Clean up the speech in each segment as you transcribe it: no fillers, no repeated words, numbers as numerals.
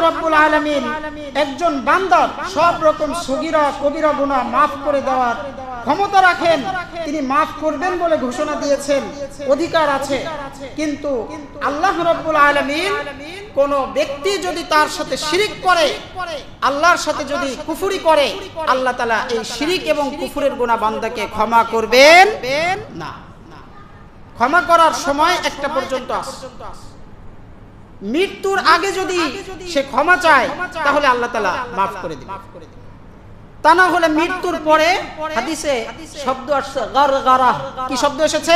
রাব্বুল আলামিন একজন বান্দার সব রকম সগীরা কবিরা গুনাহ maaf করে দেওয়ার ক্ষমতা রাখেন, তিনি maaf করবেন বলে ঘোষণা দিয়েছেন, অধিকার আছে। কিন্তু আল্লাহ রাব্বুল আলামিন কোন ব্যক্তি যদি তার সাথে শিরিক করে, আল্লাহর সাথে যদি কুফরি করে, আল্লাহ তাআলা এই শিরিক এবং কুফরের গুনাহ বান্দাকে ক্ষমা করবেন না। ক্ষমা করার সময় একটা পর্যন্ত আছে। মৃত্যুর আগে যদি সে ক্ষমা চায় তাহলে আল্লাহ তাআলা maaf করে দিবেন। তা না হলে মৃত্যুর পরে হাদিসে শব্দ আসছে গরগরা। কি শব্দ এসেছে?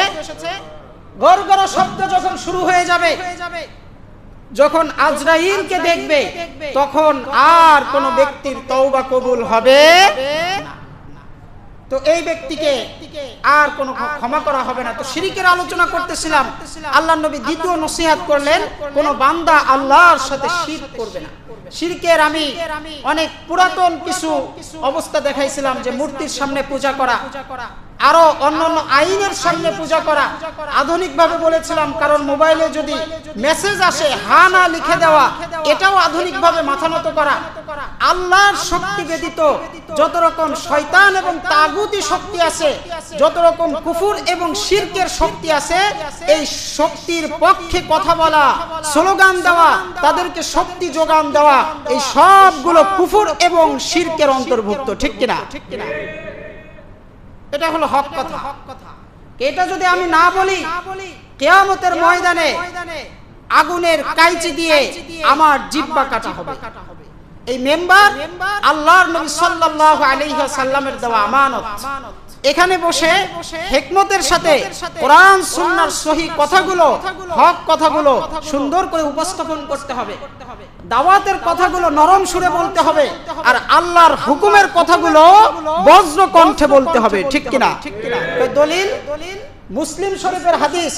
গরগরা শব্দ যখন শুরু হয়ে যাবে, যখন আজরাইলকে দেখবে, তখন আর কোন ব্যক্তির তওবা কবুল হবে না। তো এই ব্যক্তিকে আর কোনো ক্ষমা করা হবে না। তো শিরকের আলোচনা করতেছিলাম, আল্লাহর নবী দ্বিতীয় নসিহত করলেন, কোন বান্দা আল্লাহর সাথে শিরক করবে না। শিরকের আমি অনেক পুরাতন কিছু অবস্থা দেখাইছিলাম, যে মূর্তির সামনে পূজা করা, আরো অন্যান্য আইনের সামনে পূজা করা। আধুনিক ভাবে বলেছিলাম, কারণ মোবাইলে যদি মেসেজ আসে হা না লিখে দেওয়া, এটাও আধুনিক ভাবে মাথা নত করা। আল্লাহর শক্তি ব্যতীত যত রকম শয়তান এবং তাগুতি শক্তি আছে, যত রকম কুফর এবং শিরকের শক্তি আছে, এই শক্তির পক্ষে কথা বলা, স্লোগান দেওয়া, তাদেরকে শক্তি যোগান দেওয়া, এই সবগুলো কুফর এবং শিরকের অন্তর্ভুক্ত। ঠিক কিনা? এটা হলো হক কথা। এটা যদি আমি না বলি, কিয়ামতের ময়দানে আগুনের কাইচি দিয়ে আমার জিহ্বা কাটা হবে। এই মেম্বার আল্লাহর নবী সাল্লাল্লাহু আলাইহি ওয়াসাল্লামের দেওয়া আমানত। এখানে বসে হিকমতের সাথে কোরআন সুন্নাহর সহি কথাগুলো, হক কথাগুলো সুন্দর করে উপস্থাপন করতে হবে। দাওয়াতের কথাগুলো নরম সুরে বলতে হবে, আর আল্লাহর হুকুমের কথাগুলো বজ্র কণ্ঠে বলতে হবে। ঠিক কিনা? দলিল মুসলিম শরীফের হাদিস,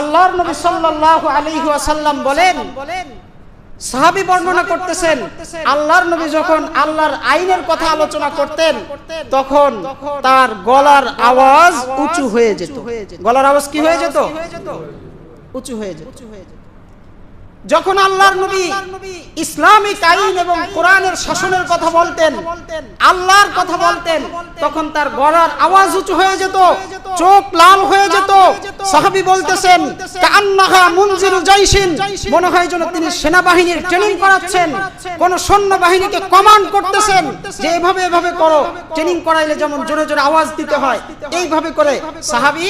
আল্লাহর নবী সাল্লাল্লাহু আলাইহি ওয়াসাল্লাম বলেন, সাহাবী বর্ণনা করতেছেন, আল্লাহর নবী যখন আল্লাহর আইনের কথা আলোচনা করতেন, তখন তার গলার আওয়াজ উঁচু হয়ে যেত। গলার আওয়াজ কি হয়ে যেত? উঁচু হয়ে যেত। যখন আল্লাহর নবী ইসলামিক আইন এবং কোরআনের শাসনের কথা বলতেন, আল্লাহর কথা বলতেন, তখন তার গলার আওয়াজ উঁচু হয়ে যেত, চোখ লাল হয়ে যেত। সাহাবী বলতেছেন, কান্নাহা মুনজিরু জাইশিন, মনে হয় যেন তিনি সেনাবাহিনীর ট্রেনিং করাচ্ছেন, কোন সৈন্যবাহিনীকে কমান্ড করতেছেন, যে এভাবে এভাবে করো। ট্রেনিং করাইলে যেমন জোরে জোরে আওয়াজ দিতে হয়, এইভাবে করে সাহাবী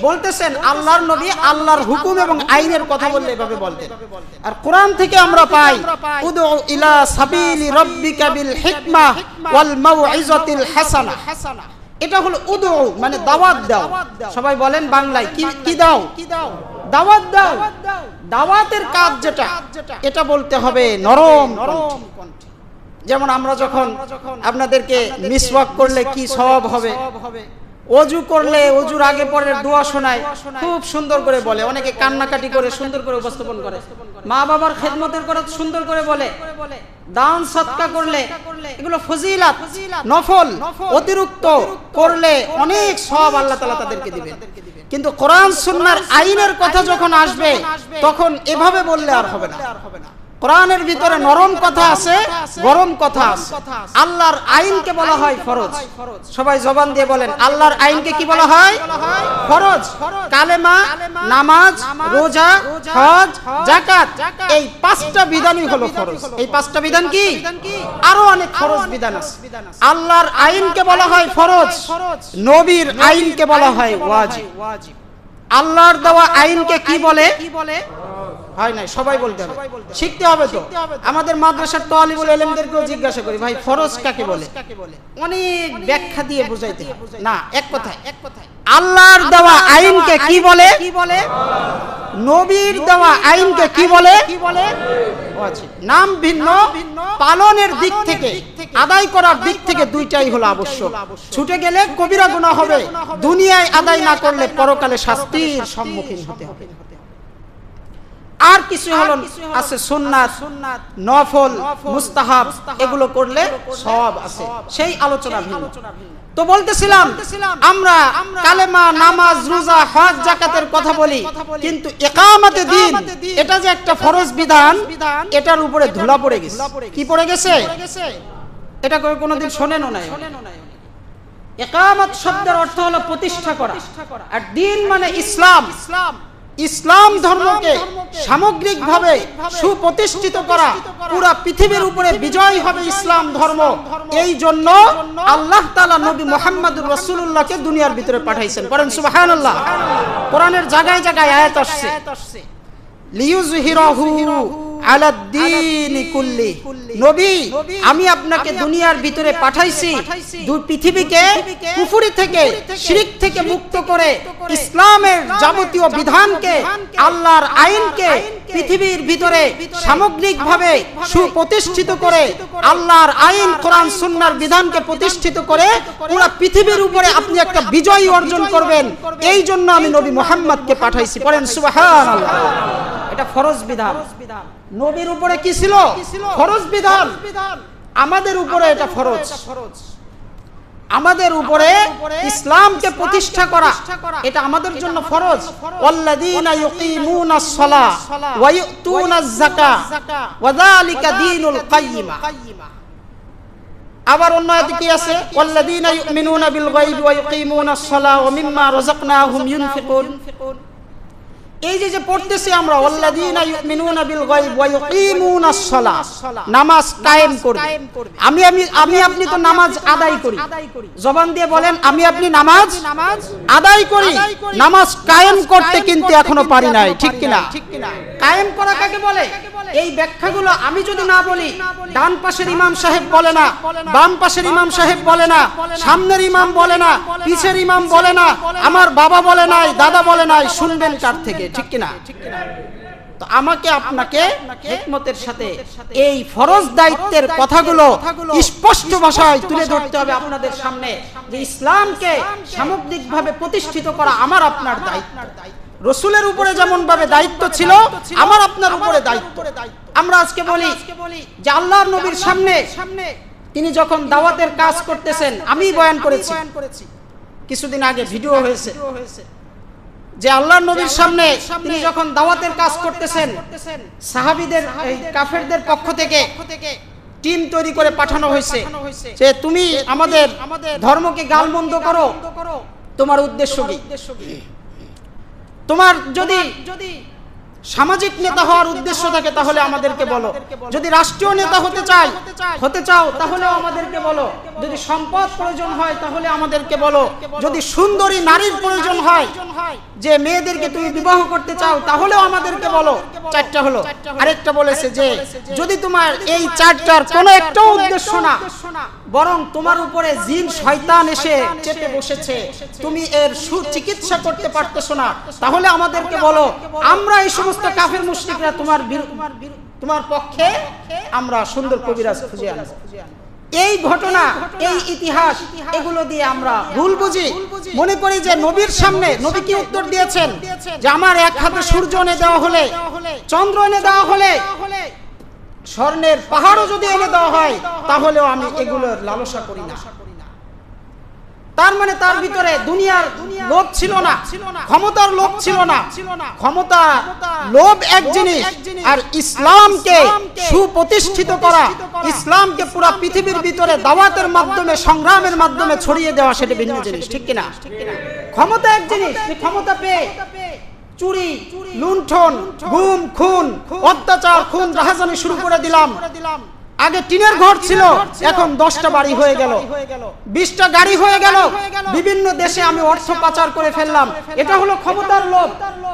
বলতেছেন, আল্লাহর নবী আল্লাহর হুকুম এবং আইনের কথা বললে এভাবে বলতেন। আর কোরআন থেকে আমরা পাই, উদউ ইলা সাবিলি রাব্বিকা বিল হিকমা ওয়াল মাউইজাতিল হাসানা। এটা হলো উদউ, মানে দাওয়াত দাও। সবাই বলেন বাংলায় কি দাও? দাওয়াত দাও। দাওয়াতের কাজ যেটা, এটা বলতে হবে নরম কণ্ঠে। যেমন আমরা যখন আপনাদেরকে মিসওয়াক করলে কি সওয়াব হবে, ওযু করলে ওযুর আগে পরে দোয়া শোনায়, খুব সুন্দর করে বলে। অনেকে কান্নাকাটি করে সুন্দর করে উপস্থাপন করে। মা বাবার খেদমতের কথা সুন্দর করে বলে। দান সদকা করলে এগুলো ফজিলাত, নফল, অতিরিক্ত করলে অনেক সওয়াব আল্লাহ তাআলা তাদেরকে দিবেন। কিন্তু কোরআন সুন্নাহর আইনের কথা যখন আসবে, তখন এভাবে বললে আর হবে না। কোরআনের ভিতরে নরম কথা আছে, গরম কথা আছে। আল্লাহর আইনকে বলা হয় ফরজ। সবাই জবান দিয়ে বলেন, আল্লাহর আইনকে কি বলা হয়? ফরজ। কালেমা, নামাজ, রোজা, হজ, যাকাত, এই পাঁচটা বিধানই হলো ফরজ। এই পাঁচটা বিধান কি? আরো অনেক ফরজ বিধান আছে। আল্লাহর আইনকে বলা হয় ফরজ, নবীর আইনকে বলা হয় ওয়াজিব। আল্লাহর দেওয়া আইনকে কি বলে? হয় নাই, সবাই বলতে হবে, শিখতে হবে। তো আমাদের মাদ্রাসার তালিবুল ইলমদেরকেও জিজ্ঞাসা করি, ভাই ফরজ কাকে বলে? অনেক ব্যাখ্যা দিয়ে বুঝাইতে না, এক কথায় আল্লাহর দেওয়া আইনকে কি বলে? নবীর দেওয়া আইনকে কি বলে? ওয়াজিব। নাম ভিন্ন, পালনের দিক থেকে, আদায় করার দিক থেকে দুইটাই হলো আবশ্যক। ছুটে গেলে কবিরা গুনাহ হবে, দুনিয়ায় আদায় না করলে পরকালে শাস্তির সম্মুখীন হতে হবে। আর কিছু হলো আছে সুন্নাত, নফল, মুস্তাহাব, এগুলো করলে সওয়াব আছে, সেই আলোচনা ভিন্ন। তো বলতেছিলাম আমরা কালেমা, নামাজ, রোজা, হজ, যাকাতের কথা বলি, কিন্তু ইকামতে দ্বীন এটা যে একটা ফরজ বিধান, এটার উপরে ধুলা পড়ে গেছে। কি পড়ে গেছে? এটা কোনোদিন শোনেনও নাই। ইকামত শব্দের অর্থ হলো প্রতিষ্ঠা করা, আর দ্বীন মানে ইসলাম। ইসলাম ধর্মকে সামগ্রিকভাবে সুপ্রতিষ্ঠিত করা, পুরা পৃথিবীর উপরে বিজয় হবে ইসলাম ধর্ম। এই জন্য আল্লাহ তাআলা নবী মুহাম্মদুর রাসূলুল্লাহকে দুনিয়ার ভিতরে পাঠাইছেন। পড়েন সুবহানাল্লাহ। কোরআনের জায়গায় জায়গায় আয়াত আসছে, লিইয়ুযহিরাহু আলাদ-দীনি কুল্লি। নবী, আমি আপনাকে দুনিয়ার ভিতরে পাঠাইছি পৃথিবীকে কুফরি থেকে, শিরক থেকে মুক্ত করে ইসলামের যাবতীয় বিধানকে, আল্লাহর আইনকে পৃথিবীর ভিতরে সামগ্রিকভাবে সুপ্রতিষ্ঠিত করে, আল্লাহর আইন, কোরআন, সুন্নাহর বিধানকে প্রতিষ্ঠিত করে পুরো পৃথিবীর উপরে আপনি একটা বিজয় অর্জন করবেন। এই জন্য আমি নবী মুহাম্মদকে পাঠাইছি। পড়েন সুবহানাল্লাহ। এটা ফরজ বিধান। নবীর উপরে কি ছিল? ফরজ বিধান। আমাদের উপরে এটা ফরজ। আমাদের উপরে ইসলামকে প্রতিষ্ঠা করা, এটা আমাদের জন্য ফরজ। ওয়াল্লাযীনা ইউকিমুনাস সালাহ ওয়া ইউতুনাজ যাকাহ ওয়া যালিকা দীনুল কাইয়্যিমা। আবার অন্য আয়াতে কি আছে? ওয়াল্লাযীনা ইউমিনুনা বিল গায়বি ওয়া ইউকিমুনাস সালাহ ওয়া মিম্মা রাযাকনাহুম ইউনফিকুন। এই যে পড়তেছি আমরা, ওয়াল্লাযীনা ইউমিনুনা বিল গায়ব ওয়া ইউকিমুনাস সালাহ, নামাজ কায়েম করবে। আমি আপনি তো নামাজ আদায় করি, জবান দিয়ে বলেন আমি আপনি নামাজ আদায় করি, নামাজ কায়েম করতে কিন্তু এখনো পারি নাই, ঠিক কিনা? কায়েম করা কাকে বলে? এই ব্যাখ্যাগুলো আমি যদি না বলি, ডান পাশের ইমাম সাহেব বলে না, বাম পাশের ইমাম সাহেব বলে না, সামনের ইমাম বলে না, পিছের ইমাম বলে না, আমার বাবা বলে নাই, দাদা বলে নাই, শুনবেন কার থেকে, ঠিক কিনা? তো আমাকে আপনাকে হিকমতের সাথে এই ফরজ দায়িত্বের কথাগুলো স্পষ্ট ভাষায় তুলে ধরতে হবে আপনাদের সামনে, যে ইসলামকে সামগ্রিকভাবে প্রতিষ্ঠিত করা আমার আপনার দায়িত্ব। রাসূলের উপরে যেমন ভাবে দায়িত্ব ছিল, আমার আপনার উপরে দায়িত্ব। আমরা আজকে বলি যে আল্লাহর নবীর সামনে তিনি যখন দাওয়াতের কাজ করতেছেন, আমি বয়ান করেছি কিছুদিন আগে, ভিডিও হয়েছে, যে আল্লাহর নবীর সামনে তিনি যখন দাওয়াতের কাজ করতেছেন, সাহাবীদের, এই কাফেরদের পক্ষ থেকে টিম তৈরি করে পাঠানো হয়েছে যে তুমি আমাদের ধর্মকে গালমন্দ করো, তোমার উদ্দেশ্য কি? তোমার যদি সামাজিক নেতা হওয়ার উদ্দেশ্য থাকে তাহলে আমাদেরকে বলো, যদি রাষ্ট্রীয় নেতা হতে চাও তাহলেও আমাদেরকে বলো, যদি সম্পদ প্রয়োজন হয় তাহলে আমাদেরকে বলো, যদি সুন্দরী নারীর প্রয়োজন হয়, যে মেয়েদেরকে তুমি বিবাহ করতে চাও তাহলেও আমাদেরকে বলো। চারটা হলো। আরেকটা বলেছে যে যদি তোমার এই চারটার কোনো একটাও উদ্দেশ্য না, বরং তোমার উপরে জিন শয়তান এসে চেপে বসেছে, তুমি এর সুচিকিৎসা করতে পারতেছো না, তাহলে আমাদেরকে বলো, আমরা এই সমস্ত কাফের মুশরিকরা তোমার পক্ষে আমরা সুন্দর কবিরাজ খুঁজে আনবো। এই ঘটনা, এই ইতিহাস, এগুলো দিয়ে আমরা ভুল বুঝি, মনে করি যে নবীর সামনে নবী কি উত্তর দিয়েছেন যে আমার এক হাতে সূর্য এনে দেওয়া হলে, চন্দ্র এনে দেওয়া হলে, স্বর্ণের পাহাড়ও যদি এনে দেওয়া হয় তাহলেও আমি এগুলোর লালসা করি না। তার মানে তার ভিতরে দুনিয়ার লোভ ছিল না, ক্ষমতার লোভ ছিল না। ক্ষমতা, লোভ এক জিনিস, আর ইসলামকে সুপ্রতিষ্ঠিত করা, ইসলামকে পুরো পৃথিবীর ভিতরে দাওয়াতের মাধ্যমে, সংগ্রামের মাধ্যমে ছড়িয়ে দেওয়া, সেটা ভিন্ন জিনিস, ঠিক কিনা? ক্ষমতা এক জিনিস, ক্ষমতা পেয়ে চুরি, লুণ্ঠন, গুম, খুন, অত্যাচার, খুন, রাহাজানি শুরু করে দিলাম। আগে টিনের ঘর ছিল, এখন 10টা বাড়ি হয়ে গেল, 20টা গাড়ি হয়ে গেল, বিভিন্ন দেশে আমি অর্থ পাচার করে ফেললাম। এটা হলো ক্ষমতার লোভ।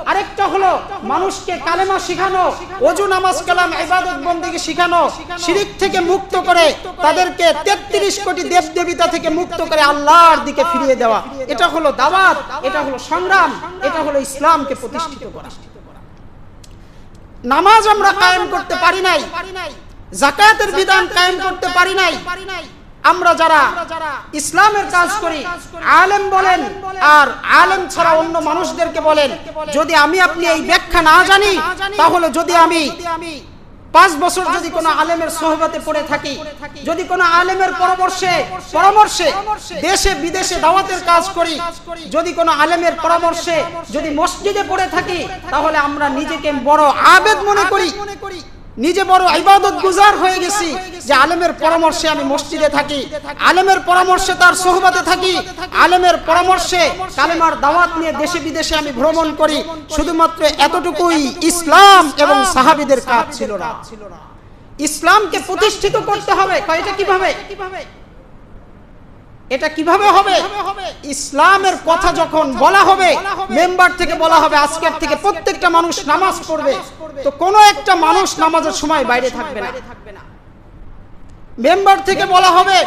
আরেকটা হলো মানুষকে কালেমা শিখানো, ওযু, নামাজ, কালাম, ইবাদত, বন্দেগী শিখানো, শিরক থেকে মুক্ত করে তাদেরকে 33 কোটি দেবদেবতা থেকে মুক্ত করে আল্লাহর দিকে ফিরিয়ে দেওয়া। এটা হলো দাওয়াত, এটা হলো সংগ্রাম, এটা হলো ইসলামকে প্রতিষ্ঠিত করা। নামাজ আমরা কায়েম করতে পারি নাই, যাকাতের বিধান কায়েম করতে পারি নাই, আমরা যারা ইসলামের কাজ করি, আলেম বলেন আর আলেম ছাড়া অন্য মানুষদেরকে বলেন, যদি আমি আপনি এই ব্যাখ্যা না জানি, তাহলে যদি আমি 5 বছর যদি কোনো আলেমের সোহবতে পড়ে থাকি, যদি কোনো আলেমের পরামর্শে দেশে বিদেশে দাওয়াতের কাজ করি, যদি কোনো আলেমের পরামর্শে যদি মসজিদে পড়ে থাকি, তাহলে আমরা নিজেকে বড় আবেদ মনে করি, নিজে বড় ইবাদত গুজার হয়ে গেছি যে আলেমের পরামর্শে আমি মসজিদে থাকি, আলেমের পরামর্শে তার সোহবতে থাকি, আলেমের পরামর্শে কালেমার দাওয়াত নিয়ে দেশে বিদেশে আমি ভ্রমণ করি। শুধুমাত্র এতটুকুই ইসলাম এবং সাহাবীদের কাজ ছিল না। ইসলামকে প্রতিষ্ঠিত করতে হবে। এটা কিভাবে হবে? ইসলামের কথা যখন বলা হবে, মেম্বার থেকে বলা হবে আজকের থেকে প্রত্যেকটা মানুষ নামাজ পড়বে, তো কোনো একটা মানুষ নামাজের সময় বাইরে থাকবে না। মেম্বার থেকে বলা হবে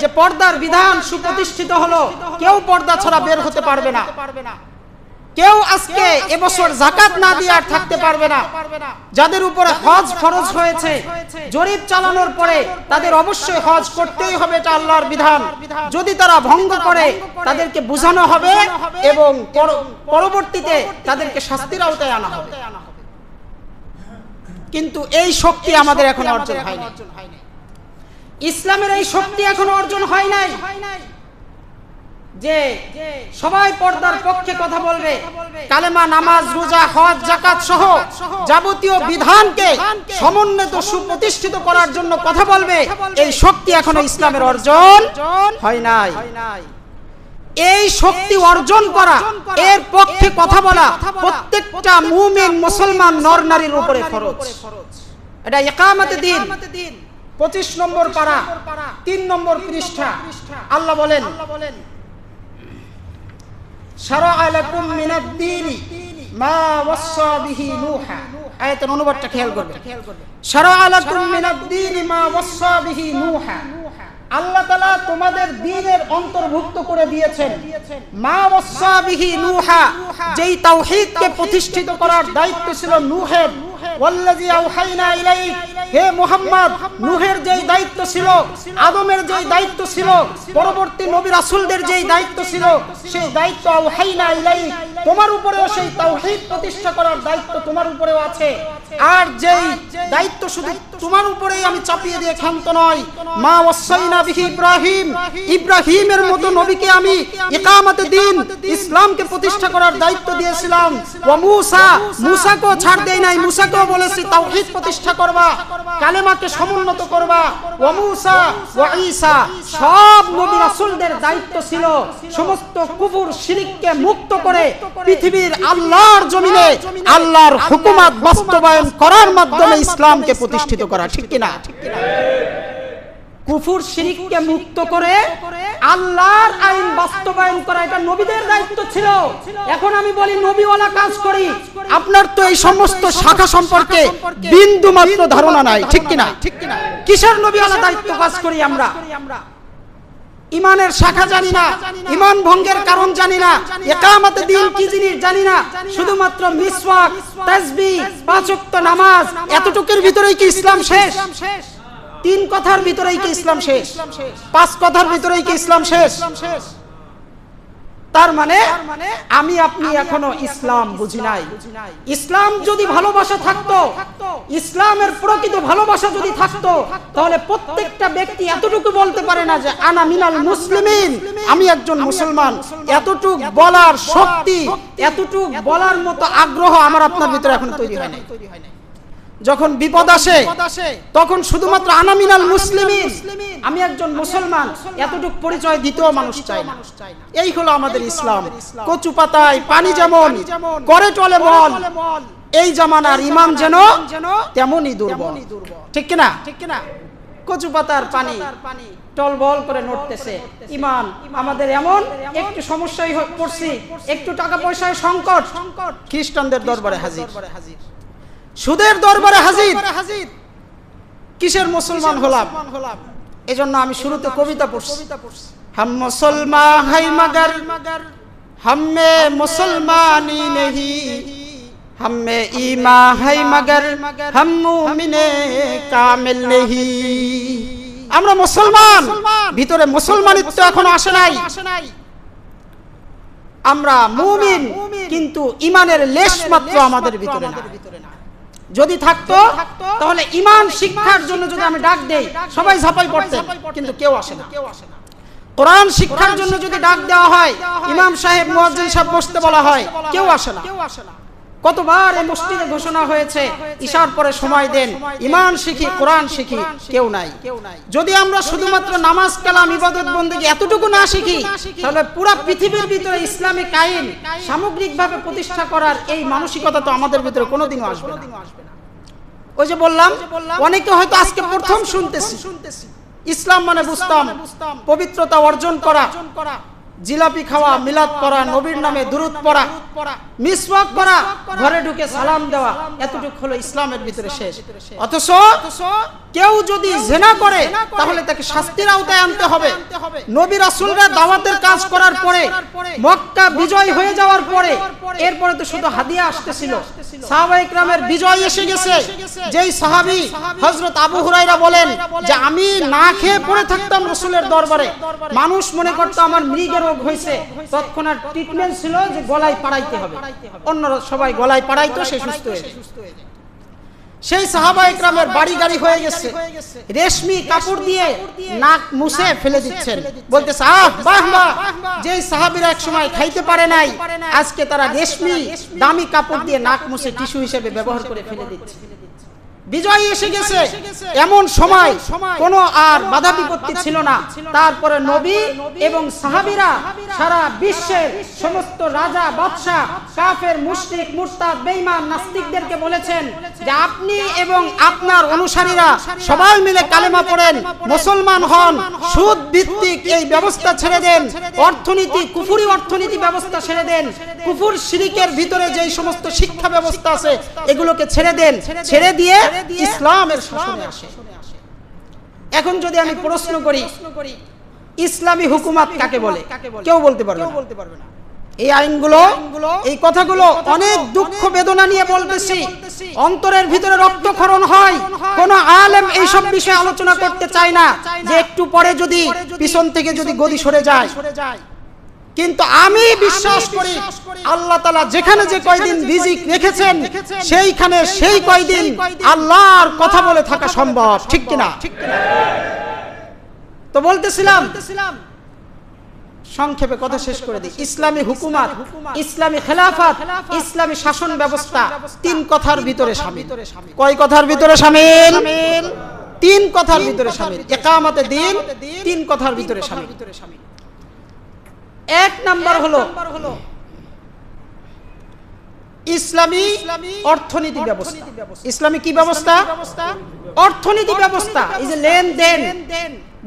যে পর্দার বিধান সুপ্রতিষ্ঠিত হলো, কেউ পর্দা ছাড়া বের হতে পারবে না, কেউ আজকে এবছর যাকাত না দিয়ে আর থাকতে পারবে না। যাদের উপরে হজ ফরজ হয়েছে, জরিপ চালানোর পরে তাদের অবশ্যই হজ করতেই হবে, এটা আল্লাহর বিধান। যদি তারা ভঙ্গ করে তাদেরকে বোঝানো হবে এবং পরবর্তীতে তাদেরকে শাস্তির আওতায় আনা হবে। কিন্তু এই শক্তি আমাদের এখন অর্জন হয়নি। ইসলামের এই শক্তি এখনো অর্জন হয় নাই যে সবাই পর্দার পক্ষে কথা বলবে, কালেমা, নামাজ, রোজা, হজ, যাকাত সহ যাবতীয় বিধানকে সমন্বিত সুপ্রতিষ্ঠিত করার জন্য কথা বলবে। এই শক্তি এখনো ইসলামের অর্জন হয় নাই। এই শক্তি অর্জন করা, এর পক্ষে কথা বলা প্রত্যেকটা মুমিন মুসলমান নর নারীর উপরে ফরজ। এটা ইকামতে দ্বীন 25 নম্বর পারা 3 নম্বর পৃষ্ঠা। আল্লাহ বলেন, শারা'a লাকুম মিনাদ দীনি মা ওয়াসসা বিহি নূহা। আয়াতের অনুবাদটা খেয়াল করবেন। শারা'a লাকুম মিনাদ দীনি মা ওয়াসসা বিহি নূহা। আল্লাহ তাআলা তোমাদের দ্বীনের অন্তর্ভুক্ত করে দিয়েছেন মা ওয়াসসা বিহি নূহা, যেই তাওহীদকে প্রতিষ্ঠিত করার দায়িত্ব ছিল নূহের। ওয়াল্লাযী আওহাইনা ইলাইক, হে মুহাম্মদ, নূহের যেই দায়িত্ব ছিল, আদমের যেই দায়িত্ব ছিল, পরবর্তী নবী রাসূলদের যেই দায়িত্ব ছিল, সেই দায়িত্ব আওহাইনা ইলাইক, তোমার উপরেও সেই তাওহীদ প্রতিষ্ঠা করার দায়িত্ব তোমার উপরেও আছে। আর যেই দায়িত্ব শুধু তোমার উপরেই আমি চাপিয়ে দিয়ে ক্ষান্ত নয়, মা ওয়াসাইনা বিহি ইব্রাহিম, ইব্রাহিমের মতো নবীকে আমি ইকামতে দ্বীন, ইসলামকে প্রতিষ্ঠা করার দায়িত্ব দিয়েছিলাম। ওয়া মূসা, মূসাকেও ছাড় দেই নাই, মূসাকেও বলেছি তাওহীদ প্রতিষ্ঠা করবা, কালেমাকে সমুন্নত করবা। ওয়া মূসা ওয়া ঈসা, সব নবী রাসূলদের দায়িত্ব ছিল সমস্ত কুফর শিরককে মুক্ত করে পৃথিবীর আল্লাহর জমিনে আল্লাহর হুকুমত বাস্তবায়ন করার মাধ্যমে ইসলামকে প্রতিষ্ঠিত করা। ঠিক কি না? কুফর শিরককে মুক্ত করে আল্লাহর আইন বাস্তবায়ন করা, এটা নবীদের দায়িত্ব ছিল। এখন আমি বলি নবীওয়ালা কাজ করি, আপনার তো এই সমস্ত শাখা সম্পর্কে বিন্দু মাত্র ধারণা নাই। ঠিক কি না? কিসের নবীওয়ালা দায়িত্ব কাজ করি আমরা? ইমানের শাখা জানি না, ইমান ভঙ্গের কারণ জানি না, ইকামতে দ্বীন কি জিনিস জানি না, শুধুমাত্র মিসওয়াক, তাসবিহ, 5 ওয়াক্ত নামাজ, এতটুকুর ভিতরেই কি ইসলাম শেষ? 3 কথার ভিতরেই কি ইসলাম শেষ? 5 কথার ভিতরেই কি ইসলাম শেষ? তার মানে আমি আপনি এখনো ইসলাম বুঝি নাই। ইসলাম যদি ভালোবাসা থাকতো, ইসলামের প্রকৃত ভালোবাসা যদি থাকতো, তাহলে প্রত্যেকটা ব্যক্তি এতটুকু বলতে পারে না যে আনা মিনাল মুসলিমিন, আমি একজন মুসলমান। এতটুক বলার শক্তি, এতটুক বলার মতো আগ্রহ আমার আপনার ভিতরে এখন তৈরি হয় নাই। যখন বিপদ আসে তখন শুধুমাত্র আনা মিনাল মুসলিমিন, আমি একজন মুসলমান, এতটুকু পরিচয় দিতেও মানুষ চায় না। এই হলো আমাদের ইসলাম। কচু পাতায় পানি যেমন করে টলে বল, এই জামানার ইমান যেন তেমনই দুর্বল। ঠিক কিনা? কচু পাতার পানি টলবল করে নড়তেছে। ইমান আমাদের এমন, একটু সমস্যায় পড়ছি, একটু টাকা পয়সায় সংকট, খ্রিস্টানদের দরবারে হাজির, সুদের দরবারে হাজির। কিসের মুসলমান হলাম? এজন্য আমি শুরুতে কবিতা পড়ছি, হাম মুসলমান হাই মগর হামে মুসলমানি নেহি, হামে ঈমান হাই মগর হাম মুমিনে কামিল নেহি। আমরা মুসলমান, ভিতরে মুসলমানিত্ব এখনো আসে নাই। আমরা মুমিন, কিন্তু ইমানের লেশ মাত্র আমাদের ভিতরে নাই। যদি থাকতো তাহলে ইমান শিক্ষার জন্য যদি আমি ডাক দেই সবাই ঝাঁপাই পড়তেন, কিন্তু কেউ আসে না। কোরআন শিক্ষার জন্য যদি ডাক দেওয়া হয়, ইমাম সাহেব মুয়াজ্জিন সাহেব বসতে বলা হয়, কেউ আসে না। কতবার এই মসজিদে ঘোষণা হয়েছে ইশার পরে সময় দেন, ইমান শিখি, কোরআন শিখি, কেউ নাই। যদি আমরা শুধুমাত্র নামাজ কালাম ইবাদত বন্দেগী এতটুকু না শিখি, তাহলে পুরো পৃথিবীর ভিতরে ইসলামিক আইন সামগ্রিকভাবে প্রতিষ্ঠা করার এই মানসিকতা তো আমাদের ভিতরে কোনোদিনও আসবে না। ওই যে বললাম, অনেকে হয়তো আজকে প্রথম শুনতেছি, ইসলাম মানে বুঝতাম পবিত্রতা অর্জন করা, জিলাপি খাওয়া, মিলাদ করা, নবীর নামে দুরূদ পড়া, মিসওয়াক করা, ঘরে ঢুকে সালাম দেওয়া, এতটুকু হলো ইসলামের ভিতরে শেষ। অথচ কেউ যদি জিনা করে তাহলে তাকে শাস্তির আওতায় আনতে হবে। নবী রাসূলরা দাওয়াতের কাজ করার পরে, মক্কা বিজয় হয়ে যাওয়ার পরে, এরপরে তো শুধু হাদিয়া আসতেছিল। সাহাবায়ে কেরামের বিজয় এসে গেছে। যেই সাহাবী হযরত আবু হুরায়রা বলেন যে আমি না খেয়ে পড়ে থাকতাম রাসূলের দরবারে, মানুষ মনে করত আমার মৃগের রোগ হয়েছে, তৎক্ষণাৎ ট্রিটমেন্ট ছিল যে গলায় পাড়াইতে হবে, অন্যরা সবাই গলায় পাড়াইতো, সে সুস্থ হয়ে যায়। সেই সাহাবায়ে কেরামের বাড়ি গাড়ি হয়ে গেছে, রেশমি কাপড় দিয়ে নাক মুছে ফেলে দিচ্ছেন, বলতেছে আহ বাহ বাহ, যেই সাহাবীরা এক সময় খাইতে পারে নাই, আজকে তারা রেশমি দামি কাপড় দিয়ে নাক মুছে টিস্যু হিসেবে ব্যবহার করে ফেলে দিচ্ছে। বিজয় এসে গেছে, এমন সময় কোনো আর বাধা বিপত্তি ছিল না। তারপরে নবী এবং সাহাবীরা সারা বিশ্বের সমস্ত রাজা বাদশা, কাফের, মুশরিক, মুরতাদ, বেঈমান, নাস্তিকদেরকে বলেছেন যে আপনি এবং আপনার অনুসারীরা সবাই মিলে কালেমা পড়েন, মুসলমান হন, সুদ ভিত্তিক এই ব্যবস্থা ছেড়ে দেন, অর্থনীতি, কুফরি অর্থনীতি ব্যবস্থা ছেড়ে দেন, কুফর শিরিকের ভিতরে যেই সমস্ত শিক্ষা ব্যবস্থা আছে এগুলোকে ছেড়ে দেন, ছেড়ে দিয়ে ইসলামের শাসনে আসে। এখন যদি আমি প্রশ্ন করি ইসলামী হুকুমত কাকে বলে, কেউ বলতে পারবে না। এই আইনগুলো, এই কথাগুলো অনেক দুঃখ বেদনা নিয়ে বলতেছি, অন্তরের ভিতরে রক্তক্ষরণ হয়। কোন আলেম এই সব বিষয়ে আলোচনা করতে চায় না যে একটু পরে যদি পিছন থেকে যদি গদি সরে যায়। কিন্তু আমি বিশ্বাস করি আল্লাহ তাআলা যেখানে যে কয়দিন রিজিক রেখেছেন সেইখানে সেই কয়দিন আল্লাহর কথা বলে থাকা সম্ভব, ঠিক কিনা? তো বলতেছিলাম, সংক্ষেপে কথা শেষ করে দিই। ইসলামী হুকুমত, ইসলামী খেলাফত, ইসলামী শাসন ব্যবস্থা তিন কথার ভিতরে শামিল। কয় কথার ভিতরে শামিল? তিন কথার ভিতরে শামিল। ইকামতে দ্বীন তিন কথার ভিতরে শামিল। এক নাম্বার হলো ইসলামী অর্থনীতি ব্যবস্থা। ইসলামী কি ব্যবস্থা? অর্থনীতি ব্যবস্থা। এই যে লেনদেন,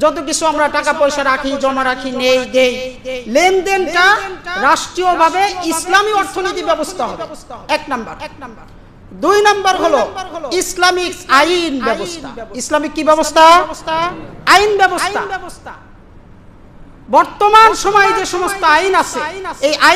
যত কিছু আমরা টাকা পয়সা রাখি, জমা রাখি, নেই দেই, লেনদেনটা রাষ্ট্রীয়ভাবে ইসলামী অর্থনীতি ব্যবস্থা হবে, এক নাম্বার। দুই নাম্বার হলো ইসলামিক আইন ব্যবস্থা। ইসলামিক কি ব্যবস্থা? আইন ব্যবস্থা। বর্তমান সময়ে যে সমস্ত আইন আছে, এই আইন